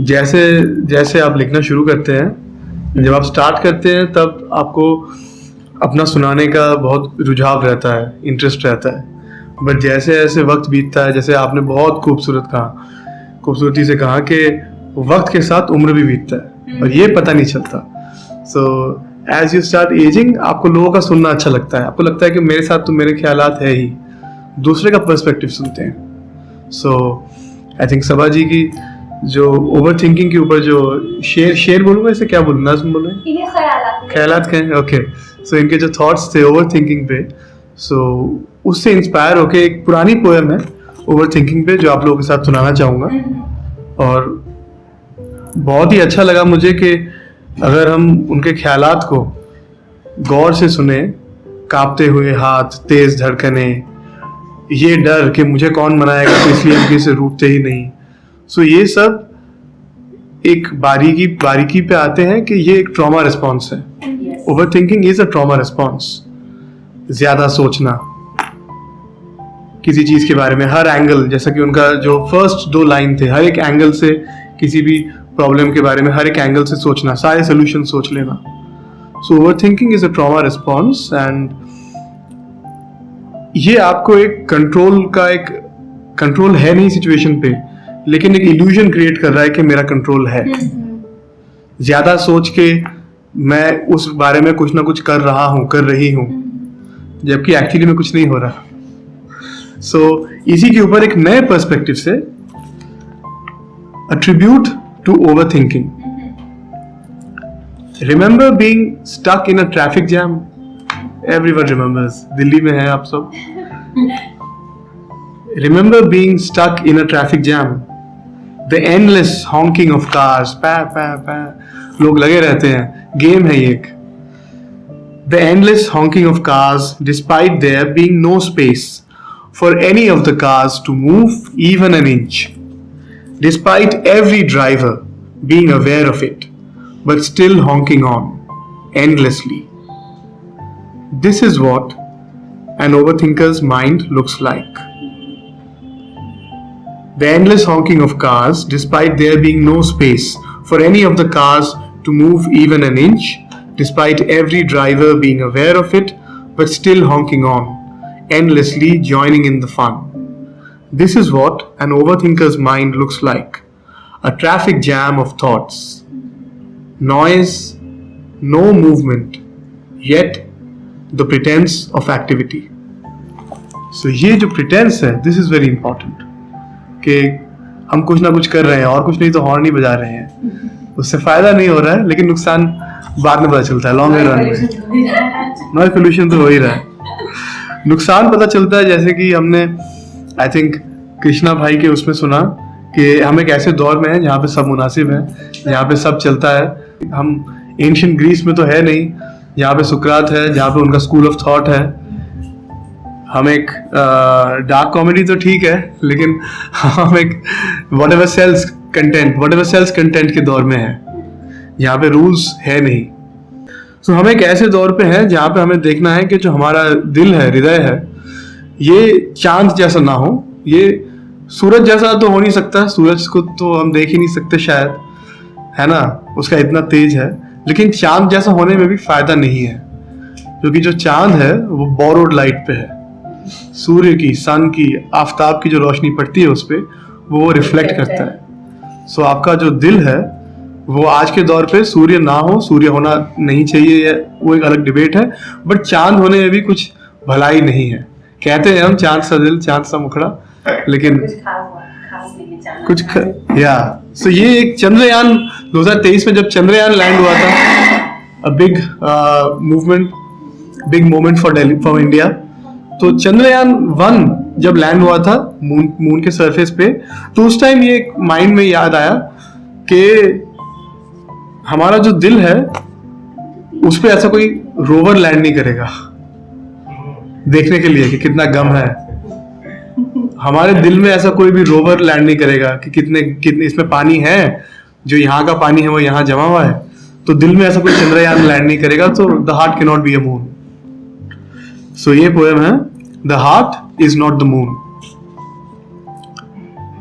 जैसे जैसे आप लिखना शुरू करते हैं, जब आप स्टार्ट करते हैं तब आपको अपना सुनाने का बहुत रुझाव रहता है, इंटरेस्ट रहता है। बट जैसे जैसे वक्त बीतता है, जैसे आपने बहुत खूबसूरती से कहा कि वक्त के साथ उम्र भी बीतता है और ये पता नहीं चलता। So as you start ageing, आपको लोगों का सुनना अच्छा लगता है, आपको लगता है कि मेरे साथ तो मेरे ख्यालात है ही, दूसरे का पर्सपेक्टिव सुनते हैं। सो आई थिंक सबा जी की जो ओवर थिंकिंग के ऊपर जो शेर बोलूँगा, इसे क्या बोलूँ, नज़्म बोलूँ, ख्यालात कहें, ओके। सो इनके जो थॉट्स थे ओवर थिंकिंग पे, सो उससे इंस्पायर होके एक पुरानी पोएम है ओवर थिंकिंग पे जो आप लोगों के साथ सुनाना चाहूँगा। और बहुत ही अच्छा लगा मुझे कि अगर हम उनके ख्यालात को गौर से सुने, कांपते हुए हाथ, तेज धड़कने, ये डर कि मुझे कौन मनाएगा तो इसलिए हम किसी से रूठते ही नहीं। सो ये सब एक बारीकी पे आते हैं कि ये एक ट्रॉमा रिस्पॉन्स है। Over thinking is a trauma response. ज्यादा सोचना किसी चीज के बारे में, हर एंगल, जैसा कि उनका जो फर्स्ट 2 लाइन थे, हर एक एंगल से किसी भी प्रॉब्लम के बारे में हर एक एंगल से सोचना, सारे सोल्यूशन सोच लेना। So over thinking is a trauma response and ये आपको एक कंट्रोल है नहीं सिचुएशन पे, लेकिन एक इल्यूजन क्रिएट कर रहा है कि मेरा कंट्रोल है। ज्यादा सोच के मैं उस बारे में कुछ ना कुछ कर रही हूं, जबकि एक्चुअली में कुछ नहीं हो रहा। सो इसी के ऊपर एक नए पर्सपेक्टिव से attribute to overthinking. Remember being stuck in a traffic jam. Everyone remembers, Delhi में है आप सब। Remember being stuck in a traffic jam. The endless honking of cars. लोग लगे रहते हैं, गेम है ये एक। The endless honking of cars despite there being no space for any of the cars to move even an inch. Despite every driver being aware of it, but still honking on endlessly. This is what an overthinker's mind looks like. The endless honking of cars, despite there being no space for any of the cars to move even an inch, despite every driver being aware of it, but still honking on, endlessly joining in the fun. This is what an overthinker's mind looks like. A traffic jam of thoughts. Noise, no movement, yet the pretense of activity. So ये जो pretense है, this is very important. कि हम कुछ ना कुछ कर रहे हैं और कुछ नहीं तो हॉर्न ही बजा रहे हैं, उससे फायदा नहीं हो रहा है, लेकिन नुकसान बाद में पता चलता है, लॉन्ग रन में। नॉइज पोल्यूशन तो हो ही रहा है, नुकसान पता चलता है। जैसे कि हमने आई थिंक कृष्णा भाई के उसमें सुना कि हम एक ऐसे दौर में हैं जहाँ पे सब मुनासिब है, जहाँ पे सब चलता है। हम एंशिएंट ग्रीस में तो है नहीं, जहाँ पे सुकरात है, जहाँ पे उनका स्कूल ऑफ थॉट है। हम एक डार्क कॉमेडी तो ठीक है, लेकिन हम एक व्हाटएवर सेल्स कंटेंट के दौर में है, जहाँ पे रूल्स है नहीं। सो हम एक ऐसे दौर पे हैं जहाँ पे हमें देखना है कि जो हमारा दिल है, हृदय है, ये चांद जैसा ना हो, ये सूरज जैसा तो हो नहीं सकता, सूरज को तो हम देख ही नहीं सकते शायद, है ना, उसका इतना तेज है। लेकिन चांद जैसा होने में भी फायदा नहीं है, क्योंकि जो चांद है वो बोरोड लाइट पे है, सूर्य की, सन की, आफताब की जो रोशनी पड़ती है उस पर वो रिफ्लेक्ट करता है। सो आपका जो दिल है वो आज के दौर पे सूर्य ना हो, सूर्य होना नहीं चाहिए, वो एक अलग डिबेट है, बट चांद होने में भी कुछ भलाई नहीं है। कहते हैं हम चांद सा दिल, चांद सा मुखड़ा, लेकिन या सो ये एक चंद्रयान 2023 में जब चंद्रयान लैंड हुआ था, बिग मोमेंट फॉर इंडिया। तो चंद्रयान 1 जब लैंड हुआ था मून के सरफेस पे, तो उस टाइम ये माइंड में याद आया कि हमारा जो दिल है उस पे ऐसा कोई रोवर लैंड नहीं करेगा देखने के लिए कि कितना गम है। हमारे दिल में ऐसा कोई भी रोवर लैंड नहीं करेगा कि कितने इसमें पानी है, जो यहाँ का पानी है वो यहाँ जमा हुआ है। तो दिल में ऐसा कोई चंद्रयान लैंड नहीं करेगा। तो the heart can not be a moon. So ये पोएम है, the heart is not the moon.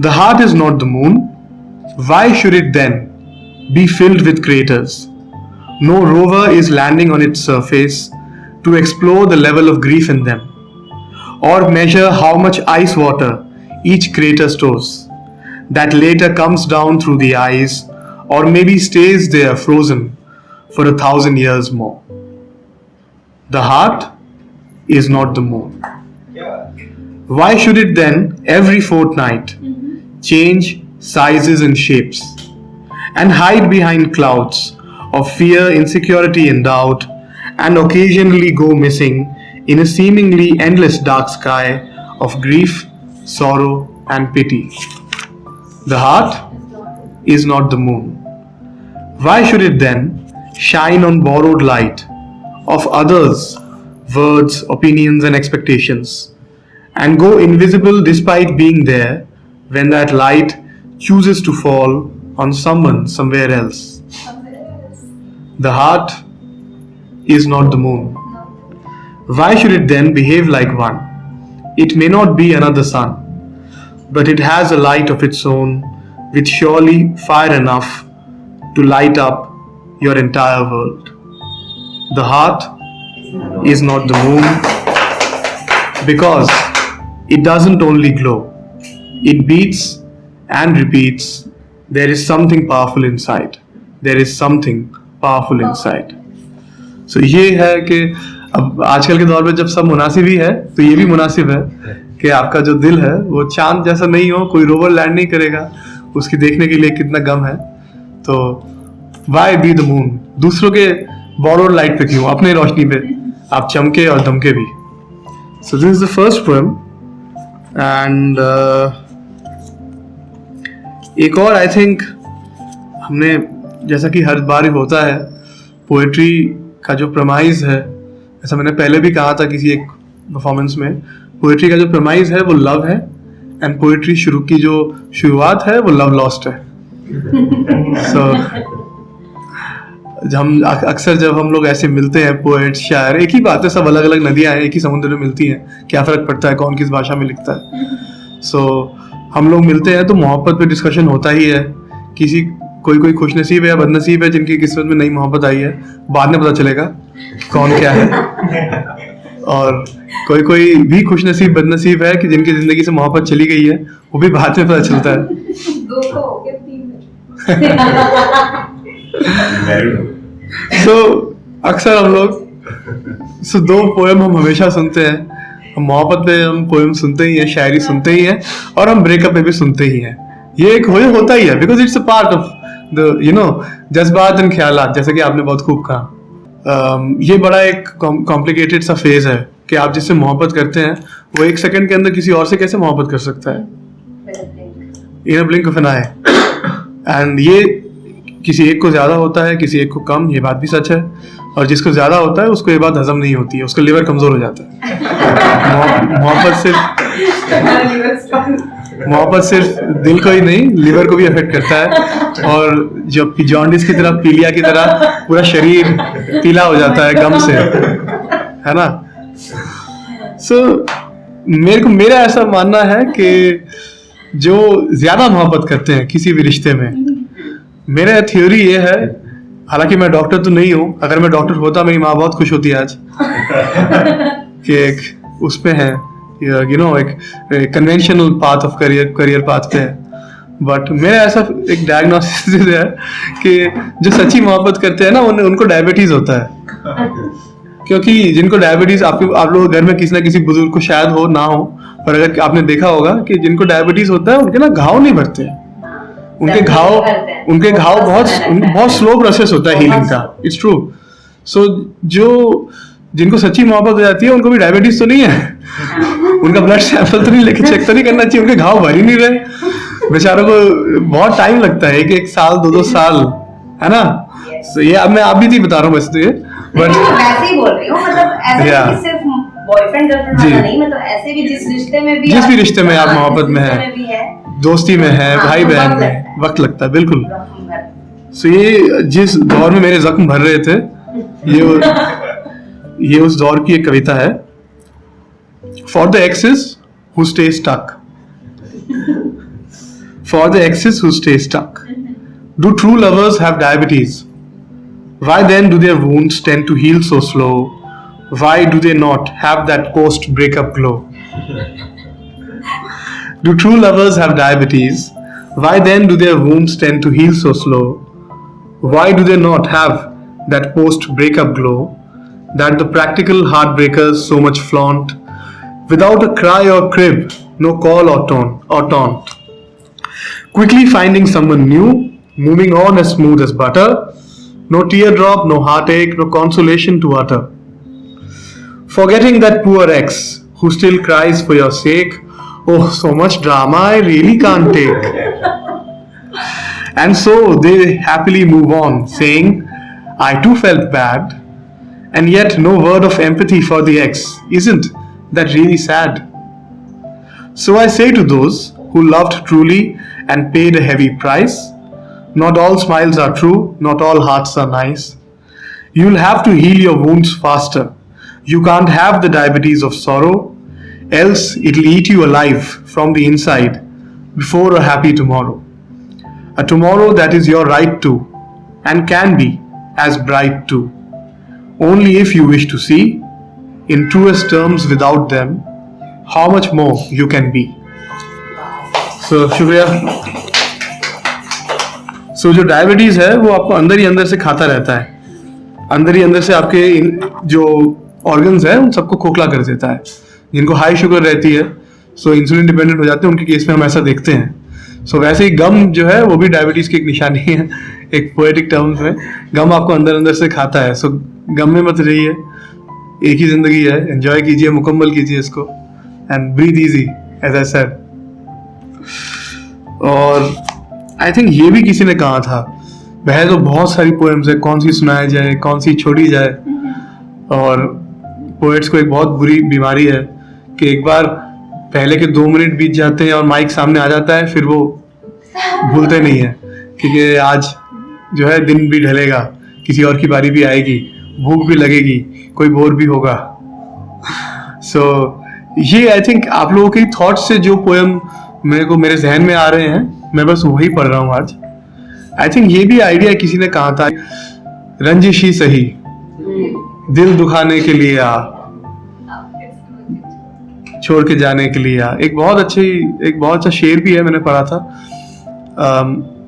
The heart is not the moon, why should it then be filled with craters? No rover is landing on its surface to explore the level of grief in them, or measure how much ice water each crater stores, that later comes down through the ice, or maybe stays there frozen for 1,000 years more. The heart is not the moon. Why should it then every fortnight change sizes and shapes and hide behind clouds of fear, insecurity, and doubt, and occasionally go missing in a seemingly endless dark sky of grief, sorrow, and pity? The heart is not the moon. Why should it then shine on borrowed light of others' words, opinions, and expectations, and go invisible despite being there when that light chooses to fall on someone somewhere else? The heart is not the moon. Why should it then behave like one? It may not be another sun, but it has a light of its own, with surely fire enough to light up your entire world. The heart is not the moon, because it doesn't only glow, it beats and repeats. There is something powerful inside. There is something powerful inside. So ये है कि अब आजकल के दौर में जब सब मुनासिब ही है, तो ये भी मुनासिब है कि आपका जो दिल है वो चांद जैसा नहीं हो, कोई रोवर लैंड नहीं करेगा, उसकी देखने के लिए कितना गम है. तो why be the moon? दूसरों के borrowed light पे क्यों, अपने रोशनी पे आप चमके और दमके भी. So this is the first poem, and एक और आई थिंक हमने, जैसा कि हर बार ही होता है, पोएट्री का जो प्रमाइज है, ऐसा मैंने पहले भी कहा था किसी एक परफॉर्मेंस में, पोएट्री का जो प्रमाइज है वो लव है, एंड पोएट्री की जो शुरुआत है वो लव लॉस्ट है. सो अक्सर जब हम लोग ऐसे मिलते हैं, पोएट, शायर, एक ही बात है, सब अलग अलग नदियां हैं, एक ही समुद्र में मिलती हैं, क्या फ़र्क पड़ता है कौन किस भाषा में लिखता है. सो हम लोग मिलते हैं तो मोहब्बत पे डिस्कशन होता ही है. कोई खुशनसीब है या बदनसीब है जिनकी किस्मत में नई मोहब्बत आई है, बाद में पता चलेगा कौन क्या है. और कोई भी खुशनसीब बदनसीब है कि जिनकी जिंदगी से मोहब्बत चली गई है, वो भी बाद में पता चलता है. So अक्सर हम लोग दो पोएम हम हमेशा सुनते हैं. हम मोहब्बत पे हम पोएम सुनते ही हैं, शायरी सुनते ही हैं, और हम ब्रेकअप पे भी सुनते ही हैं. ये एक होता ही है, because it's a part of the जज्बात एंड ख्यालात, जैसे कि आपने बहुत खूब कहा. ये बड़ा एक कॉम्प्लिकेटेड सा फेज है कि आप जिससे मोहब्बत करते हैं वो एक सेकंड के अंदर किसी और से कैसे मोहब्बत कर सकता है, in a blink of an eye. And ये किसी एक को ज्यादा होता है, किसी एक को कम, ये बात भी सच है. और जिसको ज्यादा होता है उसको ये बात हजम नहीं होती है, उसका लिवर कमजोर हो जाता है. मोहब्बत सिर्फ दिल को ही नहीं, लिवर को भी अफेक्ट करता है. और जब जॉन्डिस की तरह, पीलिया की तरह पूरा शरीर पीला हो जाता है गम से, है ना. सो मेरा ऐसा मानना है कि जो ज्यादा मोहब्बत करते हैं किसी भी रिश्ते में, मेरा थ्योरी ये है, हालांकि मैं डॉक्टर तो नहीं हूँ, अगर मैं डॉक्टर होता मेरी माँ बहुत खुश होती है आज कि एक उस पे है, एक conventional path of career path पे है. बट मेरा ऐसा एक डायग्नोसिस है कि जो सच्ची मोहब्बत करते हैं ना, उनको डायबिटीज होता है. क्योंकि जिनको डायबिटीज, आप लोग घर में किसी ना किसी बुजुर्ग को शायद हो ना हो, पर अगर आपने देखा होगा कि जिनको डायबिटीज होता है उनके ना घाव नहीं भरते. उनके घाव बहुत स्लो प्रोसेस होता है हीलिंग का. It's true. सो जिनको सच्ची मोहब्बत हो जाती है उनको भी डायबिटीज तो नहीं है, उनका ब्लड सैंपल तो नहीं लेके चेक तो नहीं करना चाहिए, उनके घाव भर ही नहीं रहे. बेचारों को बहुत टाइम लगता है, एक साल 2 साल, है ना. So, ये अब मैं आप भी बता रहा हूँ वैसे तो ये, बट वैसे ही बोल रही हूँ, मतलब ऐसे कि सिर्फ बॉयफ्रेंड गर्लफ्रेंड वाला नहीं, मतलब ऐसे भी जिस भी रिश्ते में आप मोहब्बत में है, दोस्ती में है, भाई बहन में, वक्त लगता है. बिल्कुल. सो ये जिस दौर में मेरे जख्म भर रहे थे, ये उस दौर की एक कविता है. For the exes who stay stuck, for the exes who stay stuck, Do true lovers have diabetes? Why then do their wounds tend to heal so slow? Why do they not have that post-breakup glow? Do true lovers have diabetes? Why then do their wounds tend to heal so slow? Why do they not have that post-breakup glow that the practical heartbreakers so much flaunt? Without a cry or crib, no call or taunt. Quickly finding someone new, moving on as smooth as butter. No teardrop, no heartache, no consolation to utter. Forgetting that poor ex who still cries for your sake. Oh, so much drama I really can't take. And so they happily move on, saying, I too felt bad. And yet no word of empathy for the ex. Isn't that really sad? So I say to those who loved truly and paid a heavy price, not all smiles are true, not all hearts are nice. You'll have to heal your wounds faster. You can't have the diabetes of sorrow, else it'll eat you alive from the inside before a happy tomorrow. A tomorrow that is your right to, and can be as bright too. Only if you wish to see, in truest terms without them, how much more you can be. So, शुक्रिया. So, जो diabetes है वो आपको अंदर ही अंदर से खाता रहता है, अंदर ही अंदर से आपके जो ऑर्गन्स है उन सबको खोखला कर देता है. जिनको हाई शुगर रहती है सो इंसुलिन डिपेंडेंट हो जाते हैं, उनके केस में हम ऐसा देखते हैं. सो वैसे ही गम जो है वो भी डायबिटीज की एक निशानी है. एक पोएटिक टर्म्स में गम आपको अंदर अंदर से खाता है. सो गम में मत रहिए, एक ही जिंदगी है, एंजॉय कीजिए, मुकम्मल कीजिए इसको, and breathe easy as I said. और आई थिंक ये भी किसी ने कहा था, वह तो बहुत सारी पोएम्स है, कौन सी सुनाई जाए, कौन सी छोड़ी जाए. और पोएट्स को एक बहुत बुरी बीमारी है कि एक बार पहले के 2 मिनट बीत जाते हैं और माइक सामने आ जाता है, फिर वो भूलते नहीं है, क्योंकि आज जो है दिन भी ढलेगा, किसी और की बारी भी आएगी, भूख भी लगेगी, कोई बोर भी होगा. सो ये आई थिंक आप लोगों के थॉट्स से जो पोएम मेरे जहन में आ रहे हैं, मैं बस वही पढ़ रहा हूँ आज. आई थिंक ये भी आइडिया किसी ने कहा था, रंजिश ही सही दिल दुखाने के लिए आ, छोड़ के जाने के लिए आ. एक बहुत अच्छा शेर भी है, मैंने पढ़ा था.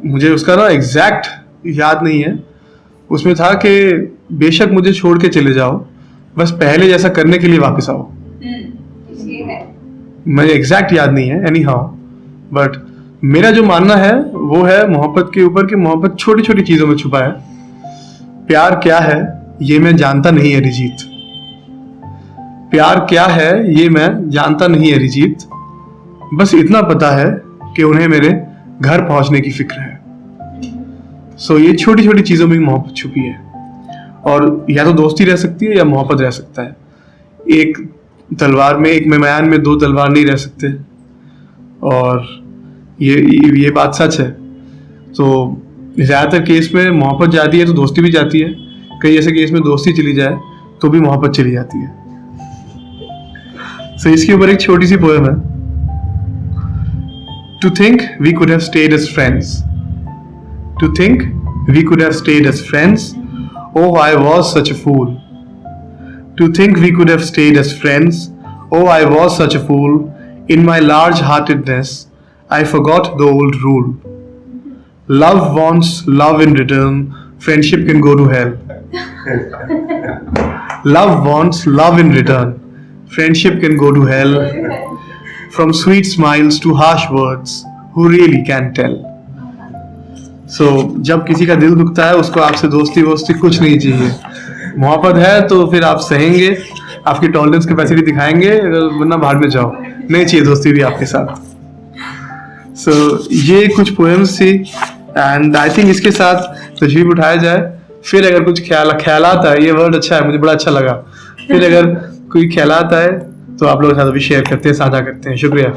मुझे उसका ना एग्जैक्ट याद नहीं है. उसमें था कि बेशक मुझे छोड़ के चले जाओ, बस पहले जैसा करने के लिए वापस आओ. मुझे एग्जैक्ट याद नहीं है एनी हाउ, बट मेरा जो मानना है वो है मोहब्बत के ऊपर कि मोहब्बत छोटी छोटी चीजों में छुपा है. प्यार क्या है ये मैं जानता नहीं अरिजीत, प्यार क्या है ये मैं जानता नहीं अरिजीत, बस इतना पता है कि उन्हें मेरे घर पहुंचने की फिक्र है. सो ये छोटी छोटी चीजों में मोहब्बत छुपी है, और या तो दोस्ती रह सकती है या मोहब्बत रह सकता है. एक तलवार में, एक मैदान में 2 तलवार नहीं रह सकते, और ये बात सच है. तो ज़्यादातर केस में मोहब्बत जाती है तो दोस्ती भी जाती है, कई ऐसे केस में दोस्ती चली जाए तो भी मोहब्बत चली जाती है. सो इसके ऊपर एक छोटी सी पोएम है. To think we could have stayed as friends, to think we could have stayed as friends, oh I was such a fool. To think we could have stayed as friends, oh I was such a fool. In my large-heartedness, I forgot the old rule. Love wants love in return, friendship can go to hell. Love wants love in return, friendship can go to hell. From sweet smiles to harsh words, who really can tell? So, जब किसी का दिल दुखता है उसको आपसे दोस्ती वोस्ती कुछ नहीं चाहिए. मोहब्बत है तो फिर आप सहेंगे, आपकी टॉलरेंस कैपेसिटी दिखाएंगे, वरना बाहर में जाओ, नहीं चाहिए दोस्ती भी आपके साथ. सो ये कुछ पोएम्स थी, एंड आई थिंक इसके साथ तशरीफ उठाया जाए. फिर अगर कुछ ख्यालात है, ये वर्ड अच्छा है, मुझे बड़ा अच्छा लगा. फिर अगर कोई ख्यालात आए तो आप लोगों के साथ अभी शेयर करते हैं, साझा करते हैं. शुक्रिया.